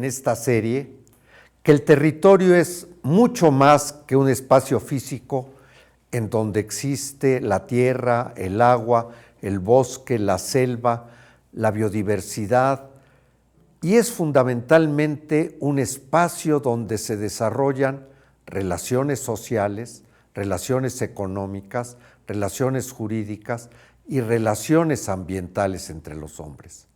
en esta serie que el territorio es mucho más que un espacio físico en donde existe la tierra, el agua, el bosque, la selva, la biodiversidad, y es fundamentalmente un espacio donde se desarrollan relaciones sociales, relaciones económicas, relaciones jurídicas y relaciones ambientales entre los hombres.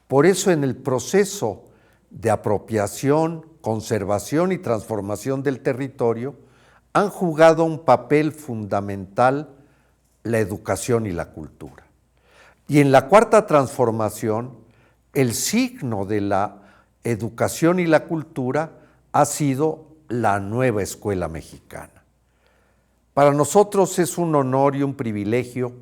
Por eso en el proceso de apropiación, conservación y transformación del territorio han jugado un papel fundamental la educación y la cultura. Y en la cuarta transformación, el signo de la educación y la cultura ha sido la nueva escuela mexicana. Para nosotros es un honor y un privilegio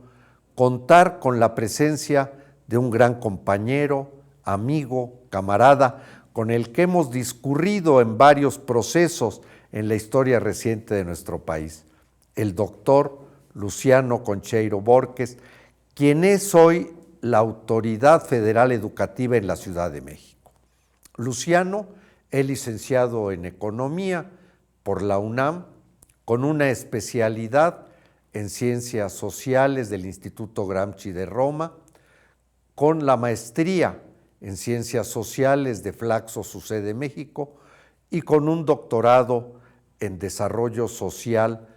contar con la presencia de un gran compañero, amigo, camarada, con el que hemos discurrido en varios procesos en la historia reciente de nuestro país, el doctor Luciano Concheiro Borges, quien es hoy la Autoridad Federal Educativa en la Ciudad de México. Luciano es licenciado en Economía por la UNAM, con una especialidad en Ciencias Sociales del Instituto Gramsci de Roma, con la maestría en Ciencias Sociales de Flaxo, su sede México, y con un doctorado en Desarrollo Social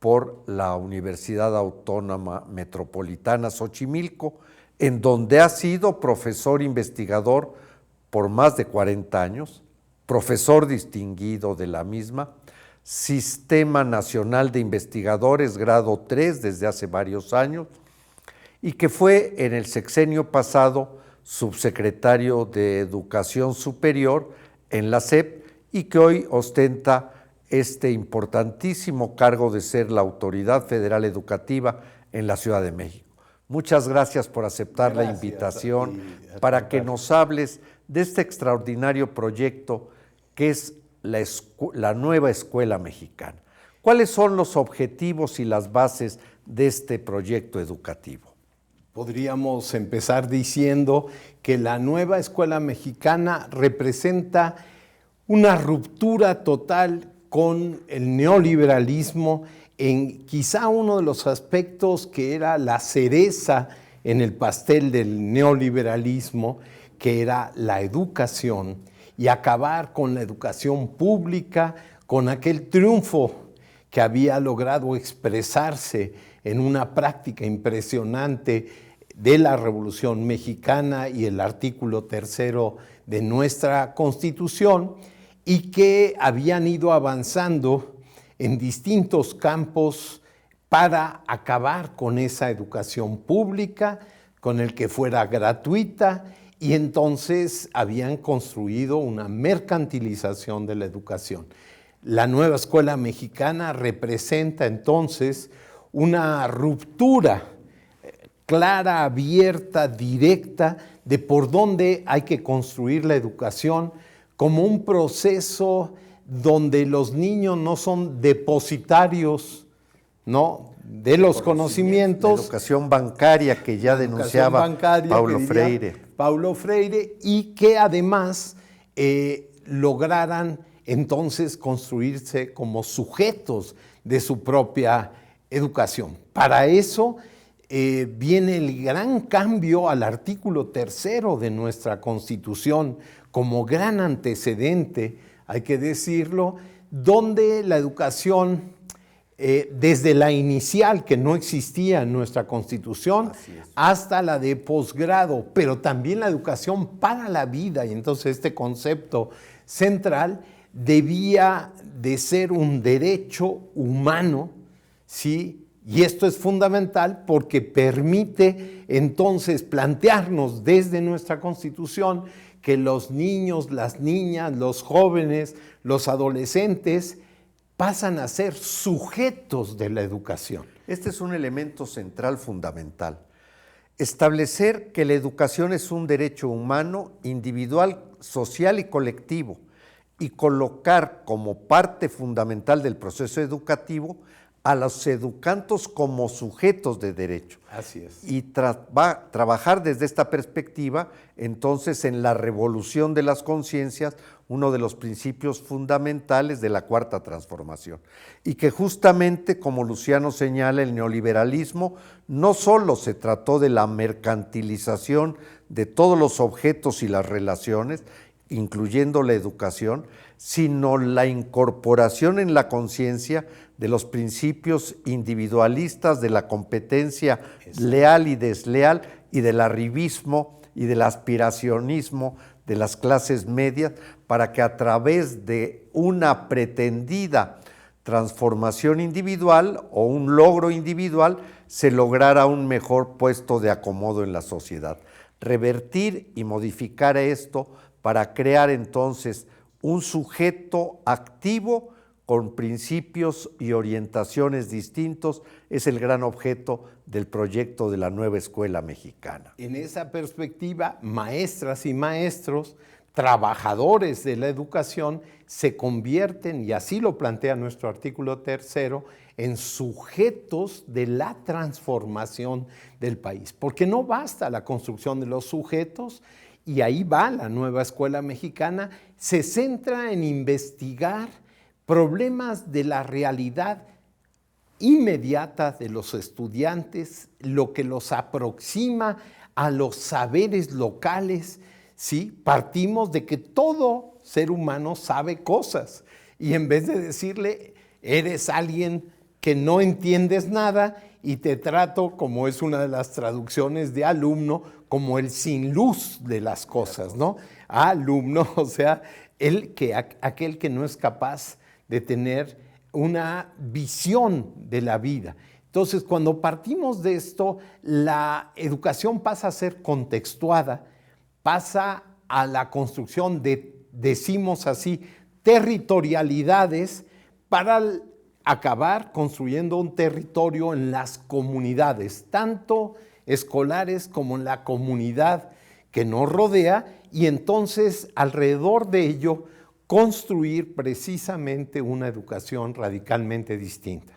por la Universidad Autónoma Metropolitana Xochimilco, en donde ha sido profesor investigador por más de 40 años, profesor distinguido de la misma, Sistema Nacional de Investigadores, grado 3 desde hace varios años, y que fue en el sexenio pasado subsecretario de Educación Superior en la SEP y que hoy ostenta este importantísimo cargo de ser la Autoridad Federal Educativa en la Ciudad de México. Muchas gracias por aceptar la invitación para que nos hables de este extraordinario proyecto que es la nueva escuela mexicana. ¿Cuáles son los objetivos y las bases de este proyecto educativo? Podríamos empezar diciendo que la nueva escuela mexicana representa una ruptura total con el neoliberalismo en quizá uno de los aspectos que era la cereza en el pastel del neoliberalismo, que era la educación, y acabar con la educación pública, con aquel triunfo que había logrado expresarse en una práctica impresionante de la Revolución Mexicana y el artículo 3 de nuestra Constitución, y que habían ido avanzando en distintos campos para acabar con esa educación pública, con el que fuera gratuita, y entonces habían construido una mercantilización de la educación. La nueva escuela mexicana representa entonces una ruptura clara, abierta, directa, de por dónde hay que construir la educación como un proceso donde los niños no son depositarios, ¿no?, de los conocimientos. La educación bancaria que ya denunciaba Paulo Freire, y que además lograran entonces construirse como sujetos de su propia educación. Para eso viene el gran cambio al artículo 3 de nuestra Constitución, como gran antecedente, hay que decirlo, donde la educación, desde la inicial, que no existía en nuestra Constitución, hasta la de posgrado, pero también la educación para la vida, y entonces este concepto central debía de ser un derecho humano, ¿sí? Y esto es fundamental porque permite entonces plantearnos desde nuestra Constitución que los niños, las niñas, los jóvenes, los adolescentes pasan a ser sujetos de la educación. Este es un elemento central fundamental. Establecer que la educación es un derecho humano, individual, social y colectivo, y colocar como parte fundamental del proceso educativo a los educandos como sujetos de derecho. Así es. Y trabajar desde esta perspectiva, entonces, en la revolución de las conciencias, uno de los principios fundamentales de la Cuarta Transformación. Y que justamente, como Luciano señala, el neoliberalismo no solo se trató de la mercantilización de todos los objetos y las relaciones, incluyendo la educación, sino la incorporación en la conciencia de los principios individualistas de la competencia leal y desleal y del arribismo y del aspiracionismo de las clases medias, para que a través de una pretendida transformación individual o un logro individual se lograra un mejor puesto de acomodo en la sociedad. Revertir y modificar esto para crear entonces un sujeto activo con principios y orientaciones distintos es el gran objeto del proyecto de la nueva escuela mexicana. En esa perspectiva, maestras y maestros, trabajadores de la educación, se convierten, y así lo plantea nuestro artículo 3, en sujetos de la transformación del país. Porque no basta la construcción de los sujetos, y ahí va la nueva escuela mexicana, se centra en investigar problemas de la realidad inmediata de los estudiantes, lo que los aproxima a los saberes locales, ¿sí? Partimos de que todo ser humano sabe cosas, y en vez de decirle, eres alguien que no entiendes nada y te trato, como es una de las traducciones de alumno, como el sin luz de las cosas, ¿no? Alumno, o sea, aquel que no es capaz de tener una visión de la vida. Entonces, cuando partimos de esto, la educación pasa a ser contextuada, pasa a la construcción de, decimos así, territorialidades para acabar construyendo un territorio en las comunidades, tanto escolares como en la comunidad que nos rodea, y entonces alrededor de ello construir precisamente una educación radicalmente distinta.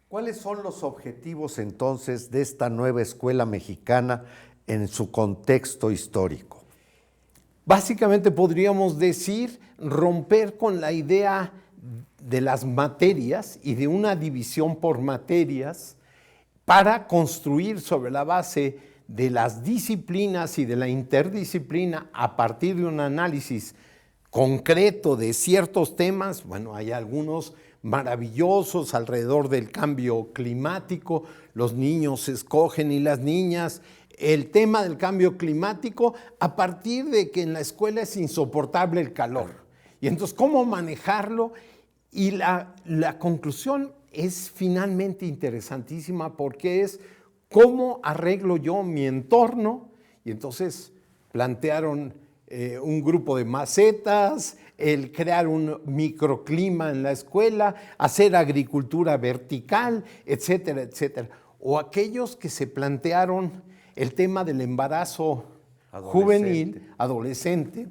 ¿Cuáles son los objetivos entonces de esta nueva escuela mexicana en su contexto histórico? Básicamente podríamos decir romper con la idea de las materias y de una división por materias para construir sobre la base de las disciplinas y de la interdisciplina a partir de un análisis concreto de ciertos temas. Bueno, hay algunos maravillosos alrededor del cambio climático, los niños escogen y las niñas el tema del cambio climático a partir de que en la escuela es insoportable el calor. Y entonces, ¿cómo manejarlo? Y la conclusión es finalmente interesantísima, porque es cómo arreglo yo mi entorno. Y entonces plantearon un grupo de macetas, el crear un microclima en la escuela, hacer agricultura vertical, etcétera, etcétera. O aquellos que se plantearon el tema del embarazo juvenil, adolescente,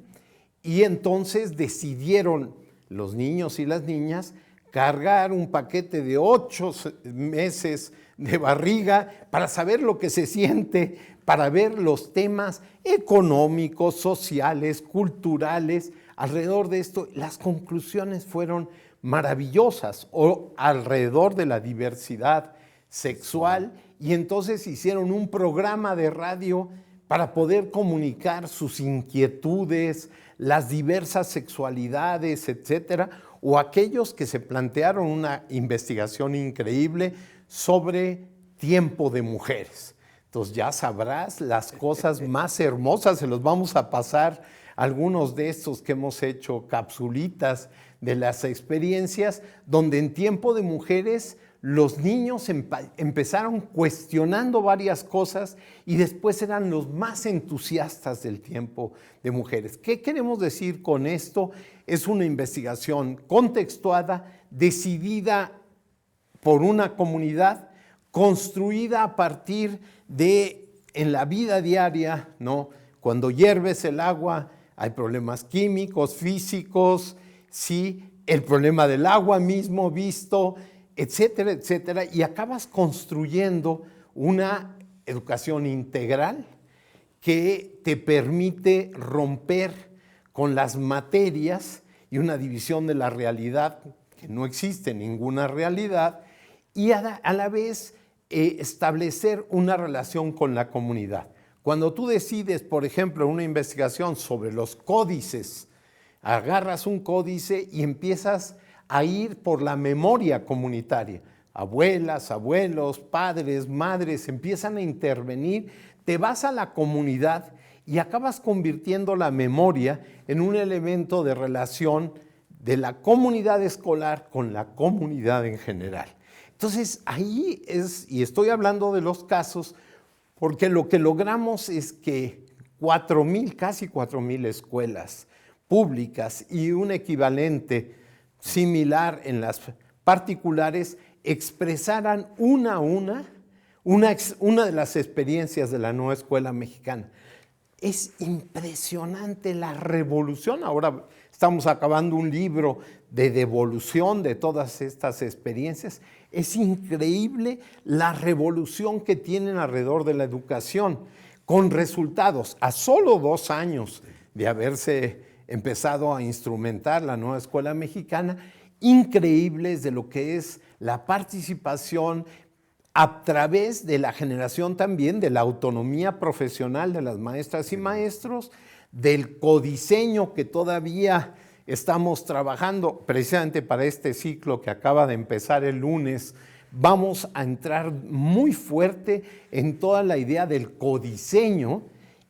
y entonces decidieron los niños y las niñas cargar un paquete de 8 meses de barriga para saber lo que se siente, para ver los temas económicos, sociales, culturales alrededor de esto. Las conclusiones fueron maravillosas, o alrededor de la diversidad sexual, y entonces hicieron un programa de radio para poder comunicar sus inquietudes, las diversas sexualidades, etcétera, o aquellos que se plantearon una investigación increíble sobre tiempo de mujeres. Entonces ya sabrás las cosas más hermosas, se los vamos a pasar algunos de estos que hemos hecho capsulitas de las experiencias, donde en tiempo de mujeres los niños empezaron cuestionando varias cosas y después eran los más entusiastas del tiempo de mujeres. ¿Qué queremos decir con esto? Es una investigación contextuada, decidida por una comunidad, construida a partir de, en la vida diaria, ¿no? Cuando hierves el agua hay problemas químicos, físicos, sí, el problema del agua mismo visto etcétera, etcétera, y acabas construyendo una educación integral que te permite romper con las materias y una división de la realidad, que no existe ninguna realidad, y a la vez establecer una relación con la comunidad. Cuando tú decides, por ejemplo, una investigación sobre los códices, agarras un códice y empiezas a ir por la memoria comunitaria. Abuelas, abuelos, padres, madres empiezan a intervenir, te vas a la comunidad y acabas convirtiendo la memoria en un elemento de relación de la comunidad escolar con la comunidad en general. Entonces ahí es, y estoy hablando de los casos, porque lo que logramos es que 4,000, casi 4,000 escuelas públicas y un equivalente similar en las particulares expresaran una de las experiencias de la nueva escuela mexicana. Es impresionante la revolución. Ahora estamos acabando un libro de devolución de todas estas experiencias. Es increíble la revolución que tienen alrededor de la educación, con resultados. A solo 2 años de haberse empezado a instrumentar la nueva escuela mexicana, increíbles de lo que es la participación a través de la generación también de la autonomía profesional de las maestras y maestros, del codiseño que todavía estamos trabajando precisamente para este ciclo que acaba de empezar el lunes. Vamos a entrar muy fuerte en toda la idea del codiseño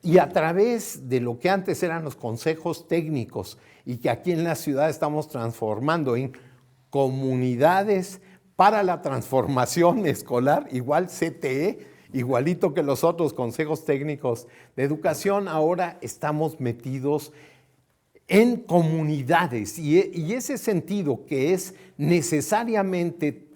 y a través de lo que antes eran los consejos técnicos y que aquí en la ciudad estamos transformando en comunidades para la transformación escolar, igual CTE, igualito que los otros consejos técnicos de educación, ahora estamos metidos en comunidades y ese sentido que es necesariamente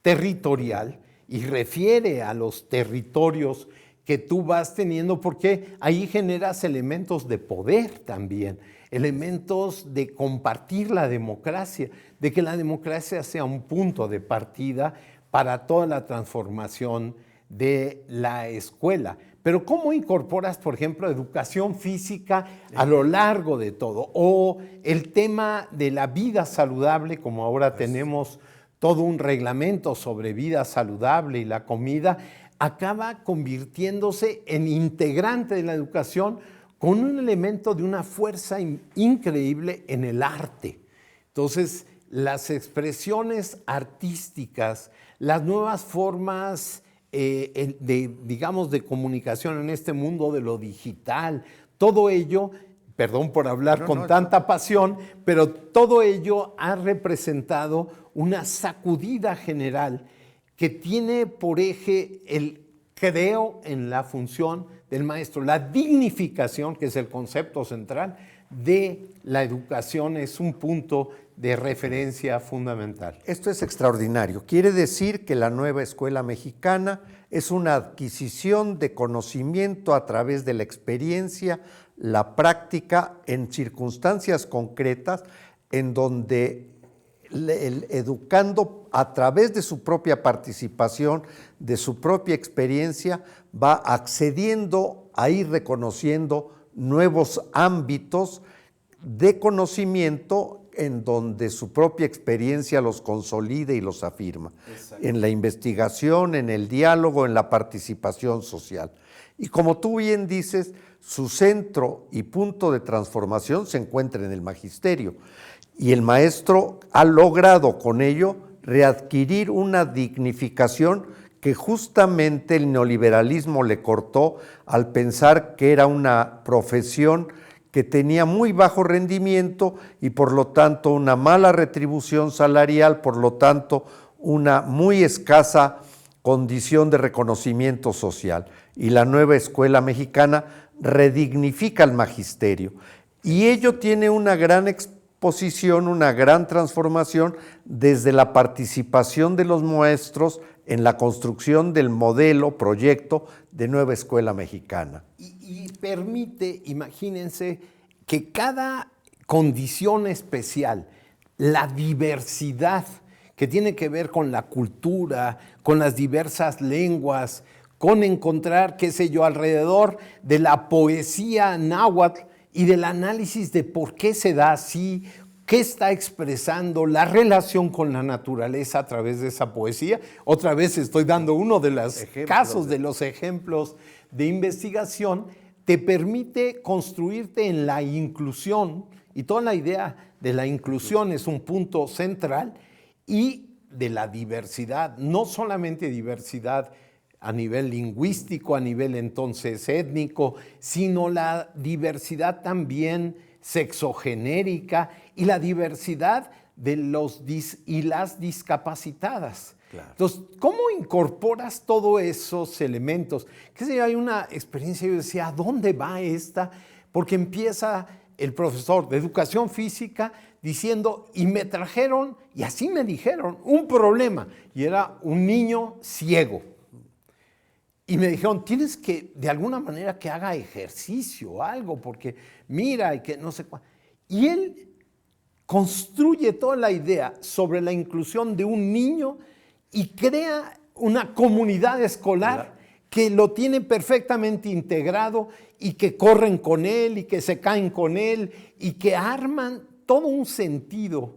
territorial y refiere a los territorios que tú vas teniendo, porque ahí generas elementos de poder también, elementos de compartir la democracia, de que la democracia sea un punto de partida para toda la transformación de la escuela. Pero ¿cómo incorporas, por ejemplo, educación física a lo largo de todo? O el tema de la vida saludable, como ahora tenemos todo un reglamento sobre vida saludable y la comida, acaba convirtiéndose en integrante de la educación con un elemento de una fuerza increíble en el arte. Entonces, las expresiones artísticas, las nuevas formas digamos, de comunicación en este mundo de lo digital, todo ello, perdón por hablar con tanta pasión, pero todo ello ha representado una sacudida general que tiene por eje el creo en la función del maestro, la dignificación, que es el concepto central de la educación, es un punto de referencia fundamental. Esto es extraordinario. Quiere decir que la nueva escuela mexicana es una adquisición de conocimiento a través de la experiencia, la práctica en circunstancias concretas, en donde el educando a través de su propia participación, de su propia experiencia, va accediendo a ir reconociendo nuevos ámbitos de conocimiento en donde su propia experiencia los consolida y los afirma. Exacto. En la investigación, en el diálogo, en la participación social. Y como tú bien dices, su centro y punto de transformación se encuentra en el magisterio. Y el maestro ha logrado con ello readquirir una dignificación que justamente el neoliberalismo le cortó al pensar que era una profesión que tenía muy bajo rendimiento y por lo tanto una mala retribución salarial, por lo tanto una muy escasa condición de reconocimiento social. Y la nueva escuela mexicana redignifica el magisterio. Y ello tiene una gran exposición, una gran transformación desde la participación de los maestros en la construcción del modelo, proyecto de nueva escuela mexicana. Y permite, imagínense, que cada condición especial, la diversidad que tiene que ver con la cultura, con las diversas lenguas, con encontrar, qué sé yo, alrededor de la poesía náhuatl y del análisis de por qué se da así, qué está expresando, la relación con la naturaleza a través de esa poesía. Otra vez estoy dando uno de los casos, de los ejemplos de investigación, te permite construirte en la inclusión, y toda la idea de la inclusión es un punto central, y de la diversidad, no solamente diversidad a nivel lingüístico, a nivel entonces étnico, sino la diversidad también sexogenérica y la diversidad de los y las discapacitadas. Claro. Entonces, ¿cómo incorporas todos esos elementos? Que si hay una experiencia, yo decía, ¿a dónde va esta? Porque empieza el profesor de educación física diciendo, y me trajeron, y así me dijeron, un problema, y era un niño ciego. Y me dijeron, tienes que, de alguna manera, que haga ejercicio o algo, porque mira, y que no sé cuál. Y él construye toda la idea sobre la inclusión de un niño y crea una comunidad escolar que lo tiene perfectamente integrado y que corren con él y que se caen con él y que arman todo un sentido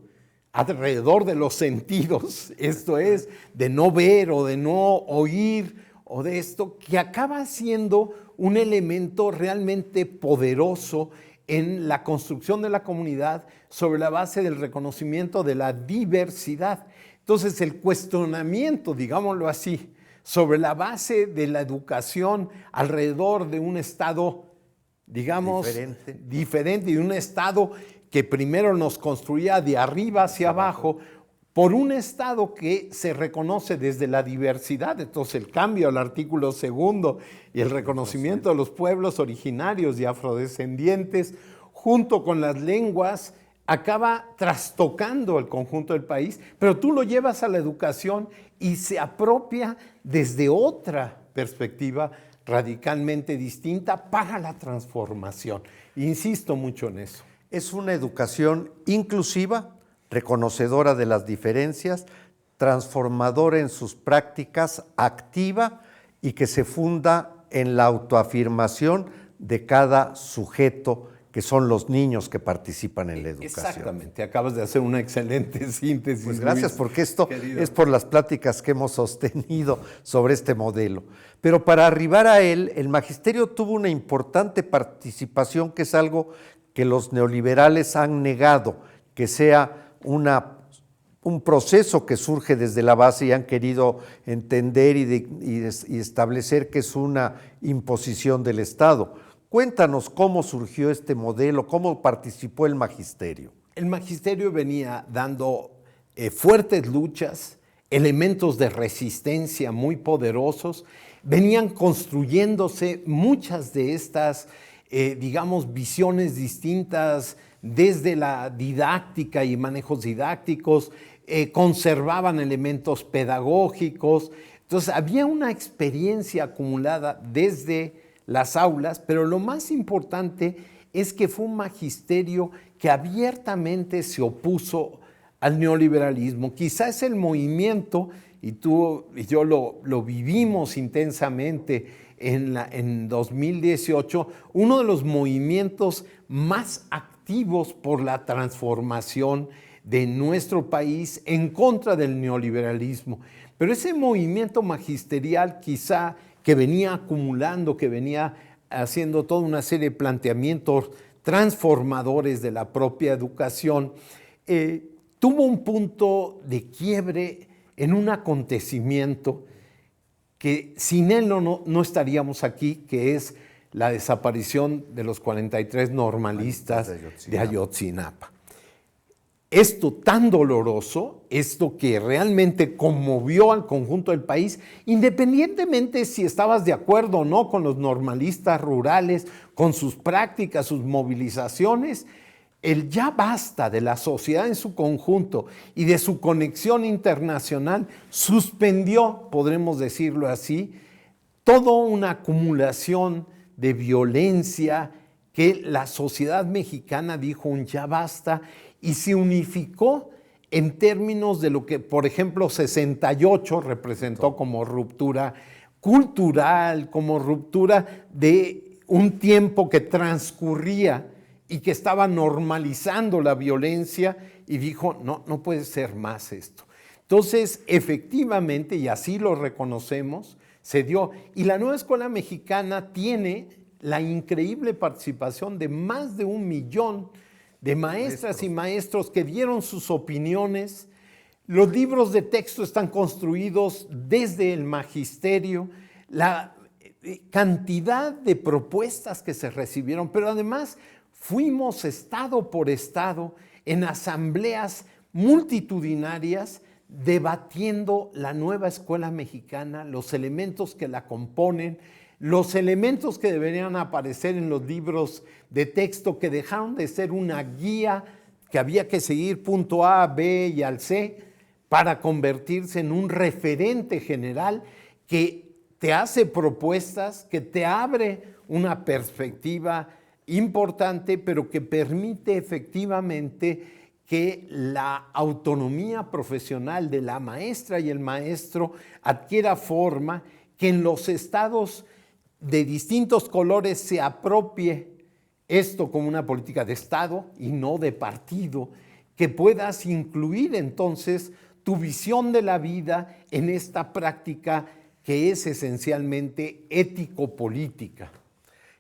alrededor de los sentidos, esto es, de no ver o de no oír, o de esto, que acaba siendo un elemento realmente poderoso en la construcción de la comunidad sobre la base del reconocimiento de la diversidad. Entonces, el cuestionamiento, digámoslo así, sobre la base de la educación alrededor de un estado, digamos, diferente, y un estado que primero nos construía de arriba hacia abajo, por un Estado que se reconoce desde la diversidad. Entonces el cambio al artículo 2 y el reconocimiento de los pueblos originarios y afrodescendientes, junto con las lenguas, acaba trastocando el conjunto del país, pero tú lo llevas a la educación y se apropia desde otra perspectiva radicalmente distinta para la transformación. Insisto mucho en eso. Es una educación inclusiva, reconocedora de las diferencias, transformadora en sus prácticas, activa y que se funda en la autoafirmación de cada sujeto, que son los niños que participan en la educación. Exactamente, acabas de hacer una excelente síntesis. Pues gracias, Luis, porque esto querido. es por las pláticas que hemos sostenido sobre este modelo. Pero para arribar a él, el magisterio tuvo una importante participación, que es algo que los neoliberales han negado, que sea un proceso que surge desde la base y han querido entender y establecer que es una imposición del Estado. Cuéntanos cómo surgió este modelo, cómo participó el magisterio. El magisterio venía dando fuertes luchas, elementos de resistencia muy poderosos, venían construyéndose muchas de estas, digamos, visiones distintas desde la didáctica y manejos didácticos, conservaban elementos pedagógicos. Entonces había una experiencia acumulada desde las aulas, pero lo más importante es que fue un magisterio que abiertamente se opuso al neoliberalismo. Quizás el movimiento, y tú y yo lo vivimos intensamente en 2018, uno de los movimientos más activos por la transformación de nuestro país en contra del neoliberalismo. Pero ese movimiento magisterial quizá que venía acumulando, que venía haciendo toda una serie de planteamientos transformadores de la propia educación, tuvo un punto de quiebre en un acontecimiento que sin él no estaríamos aquí, que es la desaparición de los 43 normalistas de Ayotzinapa. Esto tan doloroso, esto que realmente conmovió al conjunto del país, independientemente si estabas de acuerdo o no con los normalistas rurales, con sus prácticas, sus movilizaciones, el ya basta de la sociedad en su conjunto y de su conexión internacional suspendió, podremos decirlo así, toda una acumulación de violencia que la sociedad mexicana dijo un ya basta y se unificó en términos de lo que, por ejemplo, 68 representó como ruptura cultural, como ruptura de un tiempo que transcurría y que estaba normalizando la violencia, y dijo, no, no puede ser más esto. Entonces, efectivamente, y así lo reconocemos, se dio. Y la nueva escuela mexicana tiene la increíble participación de más de 1 millón de maestras y maestros que dieron sus opiniones. Los libros de texto están construidos desde el magisterio, la cantidad de propuestas que se recibieron, pero además fuimos estado por estado en asambleas multitudinarias debatiendo la nueva escuela mexicana, los elementos que la componen, los elementos que deberían aparecer en los libros de texto, que dejaron de ser una guía que había que seguir punto A, B y al C, para convertirse en un referente general que te hace propuestas, que te abre una perspectiva importante, pero que permite efectivamente que la autonomía profesional de la maestra y el maestro adquiera forma, que en los estados de distintos colores se apropie esto como una política de Estado y no de partido, que puedas incluir entonces tu visión de la vida en esta práctica que es esencialmente ético-política.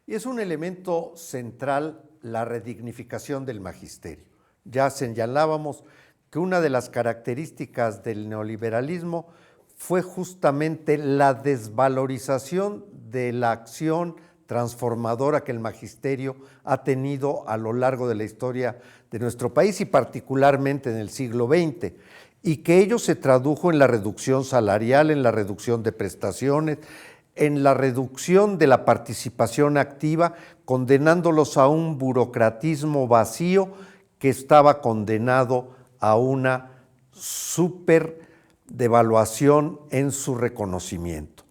Y es un elemento central la redignificación del magisterio. Ya señalábamos que una de las características del neoliberalismo fue justamente la desvalorización de la acción transformadora que el magisterio ha tenido a lo largo de la historia de nuestro país y particularmente en el siglo XX, y que ello se tradujo en la reducción salarial, en la reducción de prestaciones, en la reducción de la participación activa, condenándolos a un burocratismo vacío que estaba condenado a una superdevaluación en su reconocimiento.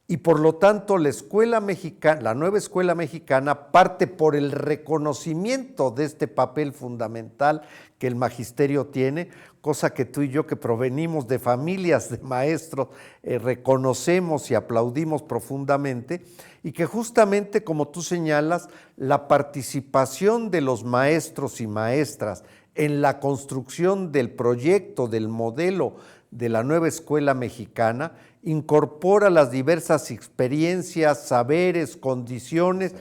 Y por lo tanto la escuela mexicana, la nueva escuela mexicana parte por el reconocimiento de este papel fundamental que el magisterio tiene, cosa que tú y yo que provenimos de familias de maestros reconocemos y aplaudimos profundamente, y que justamente como tú señalas, la participación de los maestros y maestras en la construcción del proyecto, del modelo de la nueva escuela mexicana, incorpora las diversas experiencias, saberes, condiciones,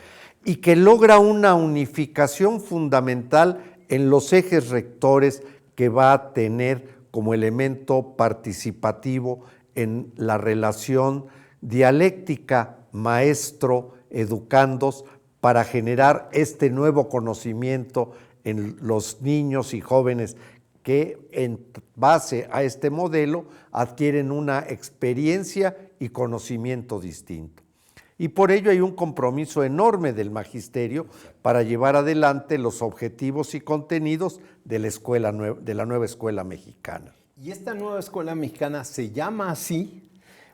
y que logra una unificación fundamental en los ejes rectores que va a tener como elemento participativo en la relación dialéctica maestro-educandos para generar este nuevo conocimiento en los niños y jóvenes que en base a este modelo adquieren una experiencia y conocimiento distinto. Y por ello hay un compromiso enorme del magisterio para llevar adelante los objetivos y contenidos de la nueva escuela mexicana. Y esta nueva escuela mexicana se llama así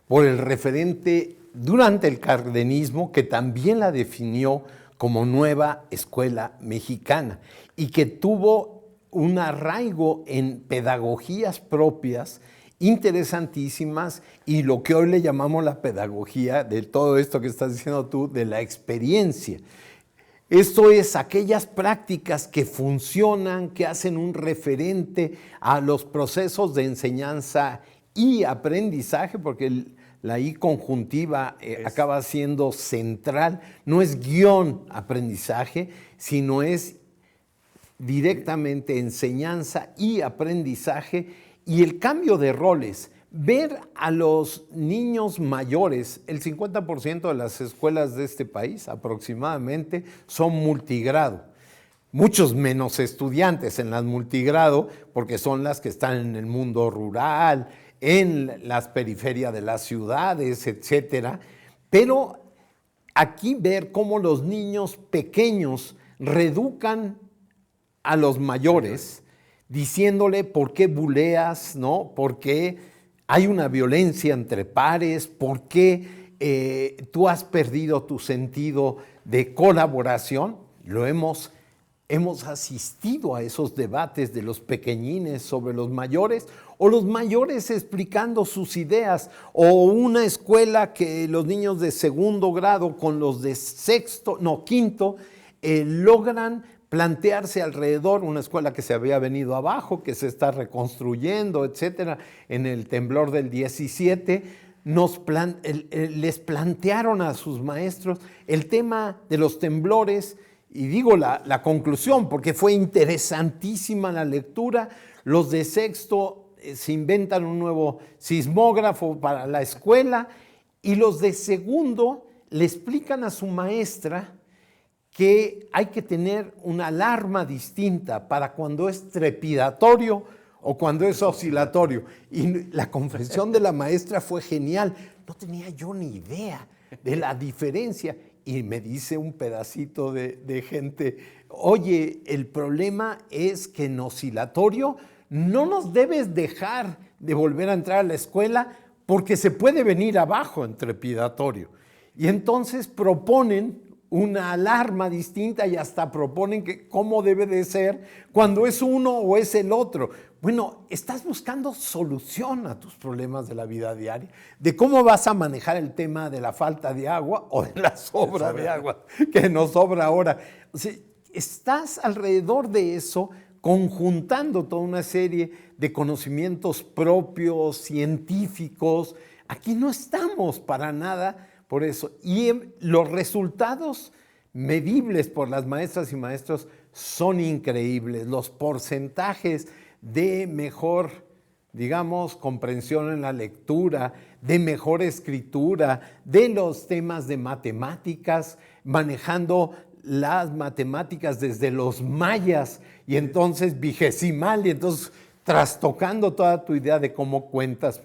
por el referente durante el cardenismo, que también la definió como nueva escuela mexicana y que tuvo un arraigo en pedagogías propias interesantísimas, y lo que hoy le llamamos la pedagogía de todo esto que estás diciendo tú, de la experiencia. Esto es aquellas prácticas que funcionan, que hacen un referente a los procesos de enseñanza y aprendizaje, porque la I conjuntiva acaba siendo central. No es guión aprendizaje, sino es directamente enseñanza y aprendizaje, y el cambio de roles. Ver a los niños mayores, el 50% de las escuelas de este país aproximadamente son multigrado. Muchos menos estudiantes en las multigrado, porque son las que están en el mundo rural, en las periferias de las ciudades, etcétera. Pero aquí ver cómo los niños pequeños reeducan a los mayores, diciéndole por qué buleas, ¿no? ¿Por qué hay una violencia entre pares? ¿Por qué tú has perdido tu sentido de colaboración? Lo hemos hemos asistido a esos debates de los pequeñines sobre los mayores, o los mayores explicando sus ideas, o una escuela que los niños de segundo grado con los de quinto, logran plantearse alrededor, una escuela que se había venido abajo, que se está reconstruyendo, etcétera, en el temblor del 17, les plantearon a sus maestros el tema de los temblores, y digo la conclusión, porque fue interesantísima la lectura. Los de sexto se inventan un nuevo sismógrafo para la escuela, y los de segundo le explican a su maestra que hay que tener una alarma distinta para cuando es trepidatorio o cuando es oscilatorio. Y la confesión de la maestra fue genial. No tenía yo ni idea de la diferencia. Y me dice un pedacito de gente, oye, el problema es que en oscilatorio no nos debes dejar de volver a entrar a la escuela porque se puede venir abajo en trepidatorio. Y entonces proponen una alarma distinta y hasta proponen que cómo debe de ser cuando es uno o es el otro. Bueno, estás buscando solución a tus problemas de la vida diaria, de cómo vas a manejar el tema de la falta de agua o de la sobra de agua que nos sobra ahora. O sea, estás alrededor de eso conjuntando toda una serie de conocimientos propios, científicos. Aquí no estamos para nada por eso. Y los resultados medibles por las maestras y maestros son increíbles. Los porcentajes de mejor, digamos, comprensión en la lectura, de mejor escritura, de los temas de matemáticas, manejando las matemáticas desde los mayas y entonces vigesimal, y entonces trastocando toda tu idea de cómo cuentas,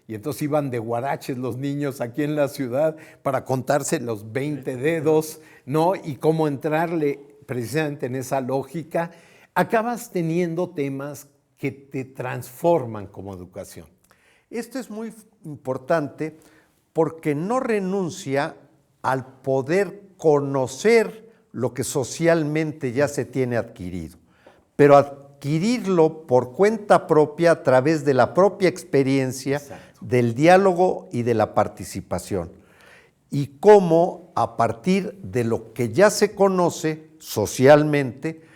y entonces iban de guaraches los niños aquí en la ciudad para contarse los 20 dedos, ¿no? Y cómo entrarle precisamente en esa lógica. Acabas teniendo temas que te transforman como educación. Esto es muy importante porque no renuncia al poder conocer lo que socialmente ya se tiene adquirido, pero adquirirlo por cuenta propia a través de la propia experiencia, exacto, del diálogo y de la participación. Y cómo a partir de lo que ya se conoce socialmente,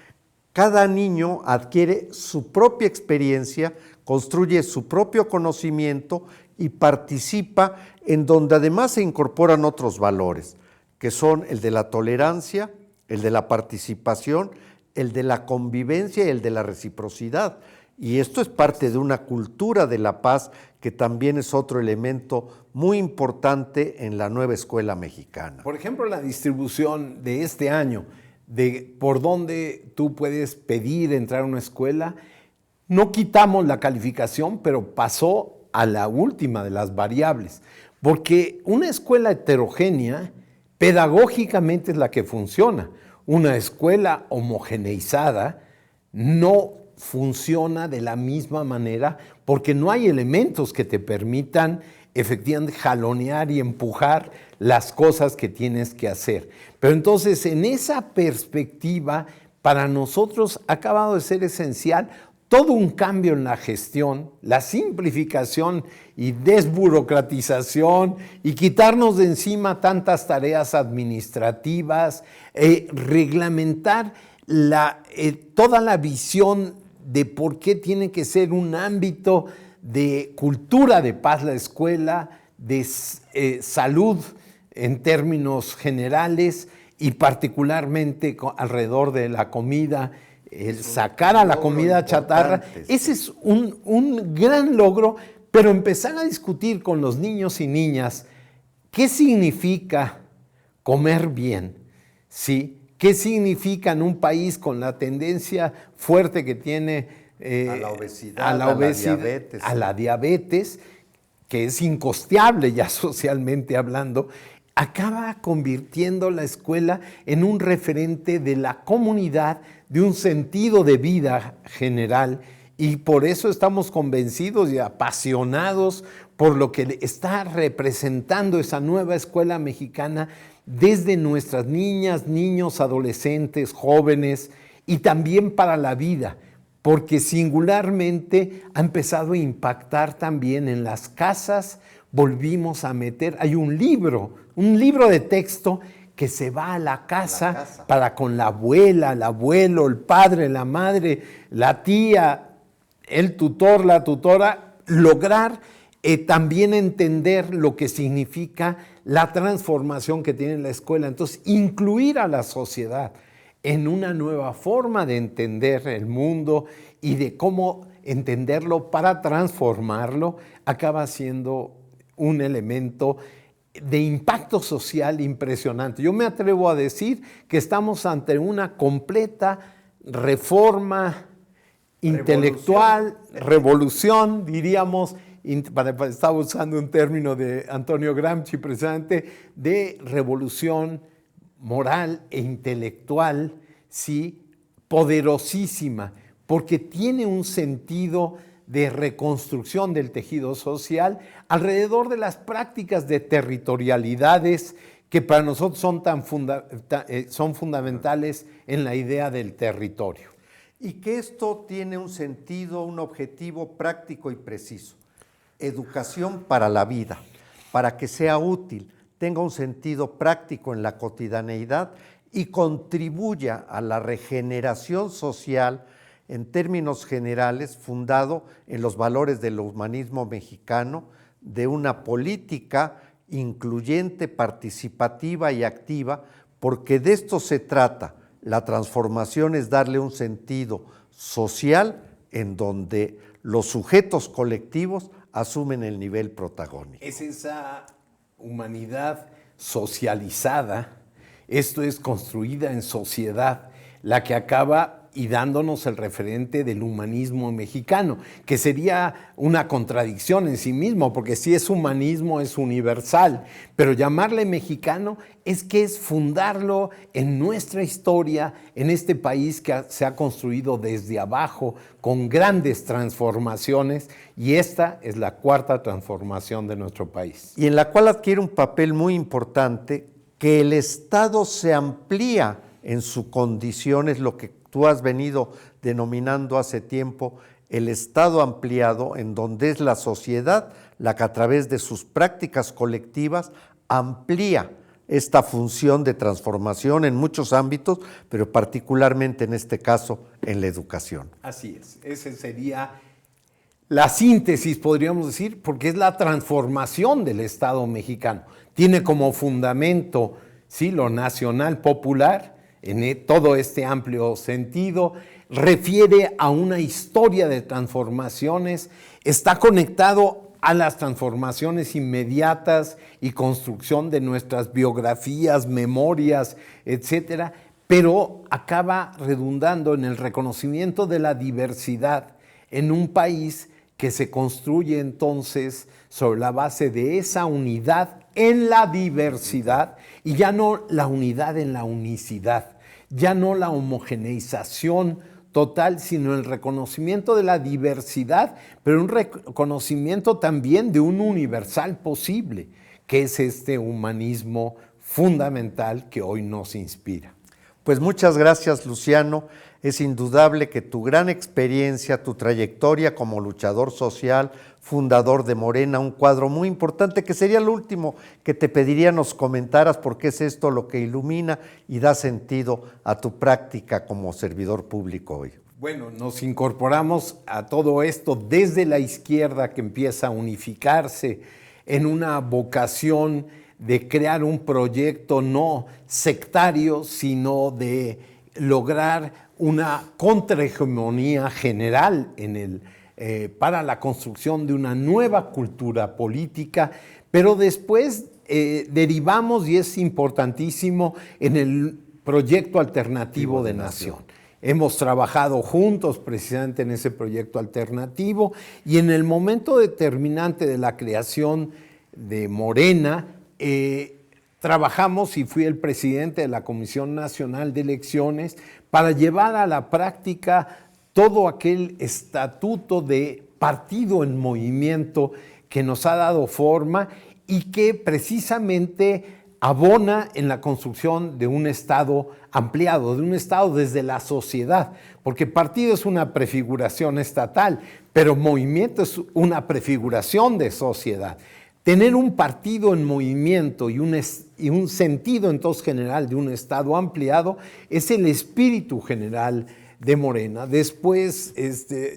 cada niño adquiere su propia experiencia, construye su propio conocimiento y participa en donde además se incorporan otros valores, que son el de la tolerancia, el de la participación, el de la convivencia y el de la reciprocidad. Y esto es parte de una cultura de la paz que también es otro elemento muy importante en la nueva escuela mexicana. Por ejemplo, la distribución de este año, de por dónde tú puedes pedir entrar a una escuela, no quitamos la calificación, pero pasó a la última de las variables, porque una escuela heterogénea pedagógicamente es la que funciona. Una escuela homogeneizada no funciona de la misma manera porque no hay elementos que te permitan efectivamente jalonear y empujar las cosas que tienes que hacer. Pero entonces, en esa perspectiva, para nosotros ha acabado de ser esencial todo un cambio en la gestión, la simplificación y desburocratización y quitarnos de encima tantas tareas administrativas, reglamentar toda la visión de por qué tiene que ser un ámbito de cultura de paz la escuela, de salud en términos generales y particularmente alrededor de la comida, el sacar a la comida chatarra. Ese es un gran logro, pero empezar a discutir con los niños y niñas qué significa comer bien, ¿sí? ¿Qué significa en un país con la tendencia fuerte que tiene a la obesidad, a la diabetes, que es incosteable ya socialmente hablando? Acaba convirtiendo la escuela en un referente de la comunidad, de un sentido de vida general, y por eso estamos convencidos y apasionados por lo que está representando esa nueva escuela mexicana desde nuestras niñas, niños, adolescentes, jóvenes y también para la vida, porque singularmente ha empezado a impactar también en las casas. Volvimos a meter, hay un libro de texto que se va a la casa para con la abuela, el abuelo, el padre, la madre, la tía, el tutor, la tutora, lograr también entender lo que significa la transformación que tiene la escuela. Entonces, incluir a la sociedad en una nueva forma de entender el mundo y de cómo entenderlo para transformarlo, acaba siendo un elemento de impacto social impresionante. Yo me atrevo a decir que estamos ante una completa reforma intelectual, revolución, diríamos, estaba usando un término de Antonio Gramsci precisamente, de revolución moral e intelectual, sí, poderosísima, porque tiene un sentido de reconstrucción del tejido social alrededor de las prácticas de territorialidades que para nosotros son fundamentales en la idea del territorio. Y que esto tiene un sentido, un objetivo práctico y preciso. Educación para la vida, para que sea útil, tenga un sentido práctico en la cotidianeidad y contribuya a la regeneración social en términos generales, fundado en los valores del humanismo mexicano, de una política incluyente, participativa y activa, porque de esto se trata. La transformación es darle un sentido social en donde los sujetos colectivos asumen el nivel protagónico. Es esa humanidad socializada, esto es construida en sociedad, la que acaba y dándonos el referente del humanismo mexicano, que sería una contradicción en sí mismo, porque si es humanismo es universal, pero llamarle mexicano es que es fundarlo en nuestra historia, en este país que se ha construido desde abajo con grandes transformaciones, y esta es la cuarta transformación de nuestro país. Y en la cual adquiere un papel muy importante, que el Estado se amplía en sus condiciones, lo que tú has venido denominando hace tiempo el Estado ampliado, en donde es la sociedad la que a través de sus prácticas colectivas amplía esta función de transformación en muchos ámbitos, pero particularmente en este caso en la educación. Así es, esa sería la síntesis, podríamos decir, porque es la transformación del Estado mexicano. Tiene como fundamento, sí, lo nacional popular, en todo este amplio sentido, refiere a una historia de transformaciones, está conectado a las transformaciones inmediatas y construcción de nuestras biografías, memorias, etcétera, pero acaba redundando en el reconocimiento de la diversidad en un país que se construye entonces sobre la base de esa unidad en la diversidad, y ya no la unidad en la unicidad, ya no la homogeneización total, sino el reconocimiento de la diversidad, pero un reconocimiento también de un universal posible, que es este humanismo fundamental que hoy nos inspira. Pues muchas gracias, Luciano. Es indudable que tu gran experiencia, tu trayectoria como luchador social, fundador de Morena, un cuadro muy importante que sería lo último que te pediría nos comentaras, porque es esto lo que ilumina y da sentido a tu práctica como servidor público hoy. Bueno, nos incorporamos a todo esto desde la izquierda, que empieza a unificarse en una vocación de crear un proyecto no sectario, sino de lograr una contrahegemonía general para la construcción de una nueva cultura política, pero después derivamos, y es importantísimo, en el proyecto alternativo de nación. Hemos trabajado juntos precisamente en ese proyecto alternativo, y en el momento determinante de la creación de Morena, trabajamos, y fui el presidente de la Comisión Nacional de Elecciones, para llevar a la práctica todo aquel estatuto de partido en movimiento que nos ha dado forma y que precisamente abona en la construcción de un Estado ampliado, de un Estado desde la sociedad, porque partido es una prefiguración estatal, pero movimiento es una prefiguración de sociedad. Tener un partido en movimiento y un sentido entonces general de un Estado ampliado es el espíritu general de Morena. Después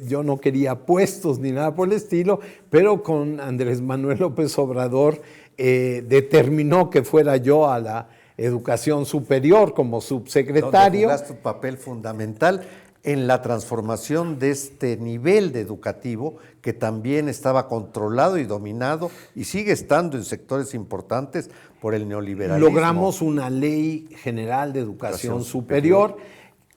yo no quería puestos ni nada por el estilo, pero con Andrés Manuel López Obrador determinó que fuera yo a la educación superior como subsecretario. Donde jugaste un papel fundamental en la transformación de este nivel de educativo que también estaba controlado y dominado y sigue estando en sectores importantes por el neoliberalismo. Logramos una ley general de educación superior,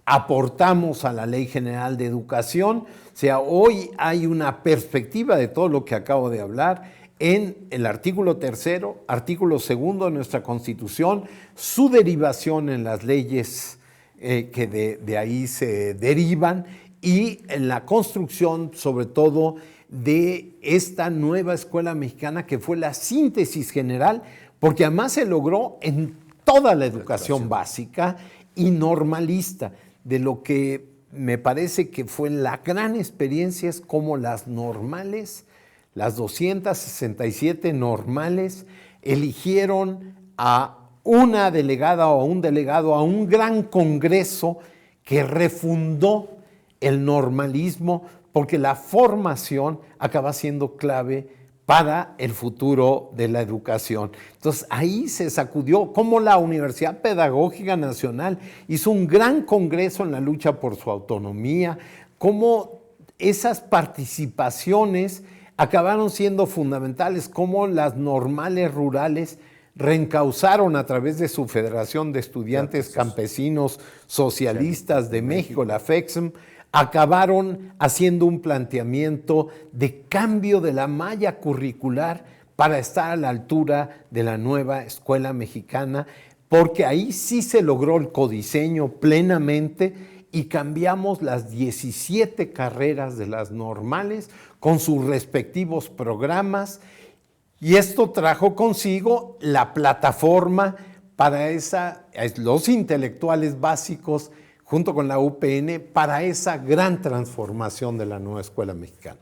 aportamos a la ley general de educación, o sea, hoy hay una perspectiva de todo lo que acabo de hablar en el artículo 3, artículo 2 de nuestra Constitución, su derivación en las leyes que de ahí se derivan y en la construcción sobre todo de esta nueva escuela mexicana que fue la síntesis general, porque además se logró en toda la educación básica y normalista, de lo que me parece que fue la gran experiencia es cómo las normales, las 267 normales, eligieron a una delegada o a un delegado a un gran congreso que refundó el normalismo, porque la formación acaba siendo clave para el futuro de la educación. Entonces ahí se sacudió cómo la Universidad Pedagógica Nacional hizo un gran congreso en la lucha por su autonomía, cómo esas participaciones acabaron siendo fundamentales, cómo las normales rurales reencausaron a través de su Federación de Estudiantes Campesinos Socialistas de México, la FEXM, acabaron haciendo un planteamiento de cambio de la malla curricular para estar a la altura de la nueva escuela mexicana, porque ahí sí se logró el codiseño plenamente y cambiamos las 17 carreras de las normales con sus respectivos programas, y esto trajo consigo la plataforma para los intelectuales básicos junto con la UPN para esa gran transformación de la nueva escuela mexicana.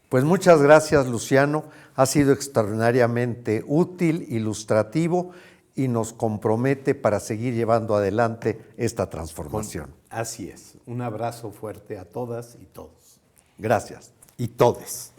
Pues muchas gracias, Luciano. Ha sido extraordinariamente útil, ilustrativo y nos compromete para seguir llevando adelante esta transformación. Así es. Un abrazo fuerte a todas y todos. Gracias. Y todes.